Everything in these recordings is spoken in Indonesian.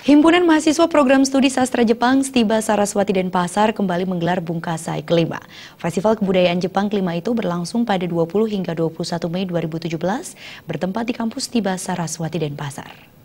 Himpunan Mahasiswa Program Studi Sastra Jepang Stiba Saraswati Denpasar kembali menggelar Bungkasai kelima. Festival Kebudayaan Jepang kelima itu berlangsung pada 20 hingga 21 Mei 2017 bertempat di kampus Stiba Saraswati Denpasar.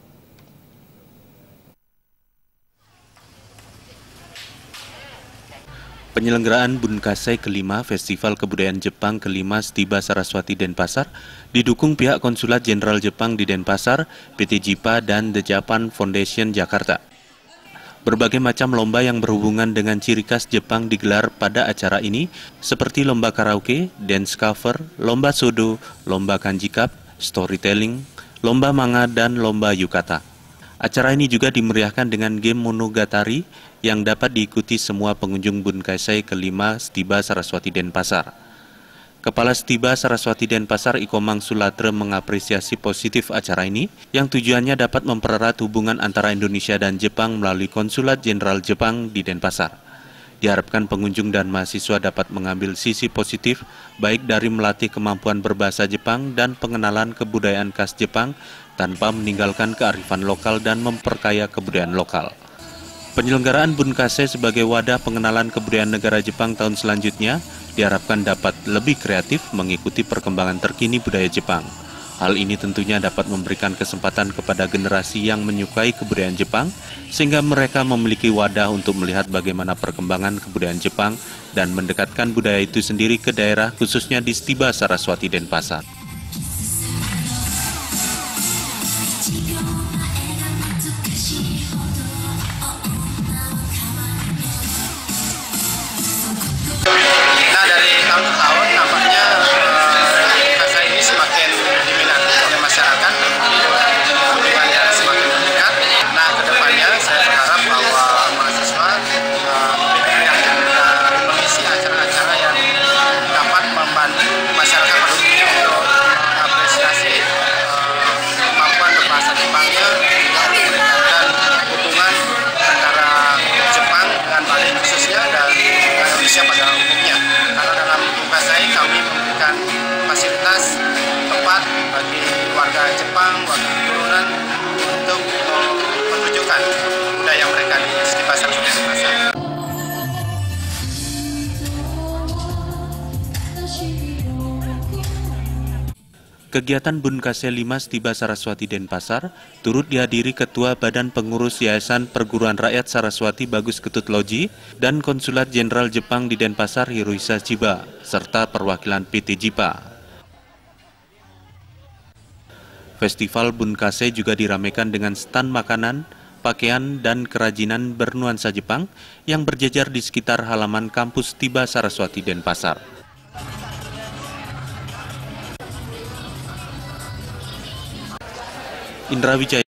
Penyelenggaraan Bungkasai kelima Festival Kebudayaan Jepang kelima Stiba Saraswati Denpasar didukung pihak Konsulat Jenderal Jepang di Denpasar, PT JIPA, dan The Japan Foundation Jakarta. Berbagai macam lomba yang berhubungan dengan ciri khas Jepang digelar pada acara ini, seperti lomba karaoke, dance cover, lomba sodo, lomba kanji cup, storytelling, lomba manga, dan lomba yukata. Acara ini juga dimeriahkan dengan game Monogatari yang dapat diikuti semua pengunjung Bungkasai kelima Stiba Saraswati Denpasar. Kepala Stiba Saraswati Denpasar Ikomang Sulatre mengapresiasi positif acara ini yang tujuannya dapat mempererat hubungan antara Indonesia dan Jepang melalui Konsulat Jenderal Jepang di Denpasar. Diharapkan pengunjung dan mahasiswa dapat mengambil sisi positif baik dari melatih kemampuan berbahasa Jepang dan pengenalan kebudayaan khas Jepang tanpa meninggalkan kearifan lokal dan memperkaya kebudayaan lokal. Penyelenggaraan Bungkasai sebagai wadah pengenalan kebudayaan negara Jepang tahun selanjutnya diharapkan dapat lebih kreatif mengikuti perkembangan terkini budaya Jepang. Hal ini tentunya dapat memberikan kesempatan kepada generasi yang menyukai kebudayaan Jepang sehingga mereka memiliki wadah untuk melihat bagaimana perkembangan kebudayaan Jepang dan mendekatkan budaya itu sendiri ke daerah khususnya di Stiba Saraswati Denpasar. Dari tahun ke tahun nampaknya Bungkasai ini semakin diminati oleh masyarakat, hubungannya semakin meningkat. Nah, kedepannya saya berharap bahwa mahasiswa yang mengisi acara-acara yang dapat membantu masyarakat pada umumnya untuk apresiasi kemampuan berbahasa Jepangnya, untuk meningkatkan hubungan antara Jepang dengan Bali khususnya dan Indonesia pada umumnya. Karena dalam Bungkasai kami memberikan fasilitas tempat bagi warga Jepang, warga keturunan untuk menunjukkan budaya mereka di Stiba Saraswati Denpasar. Kegiatan Bungkasai 5 Stiba Saraswati Denpasar turut dihadiri Ketua Badan Pengurus Yayasan Perguruan Rakyat Saraswati Bagus Ketut Loji dan Konsulat Jenderal Jepang di Denpasar Hirohisa Chiba, serta perwakilan PT JIPA. Festival Bungkasai juga diramaikan dengan stand makanan, pakaian, dan kerajinan bernuansa Jepang yang berjejer di sekitar halaman kampus Stiba Saraswati Denpasar. Indra Wijaya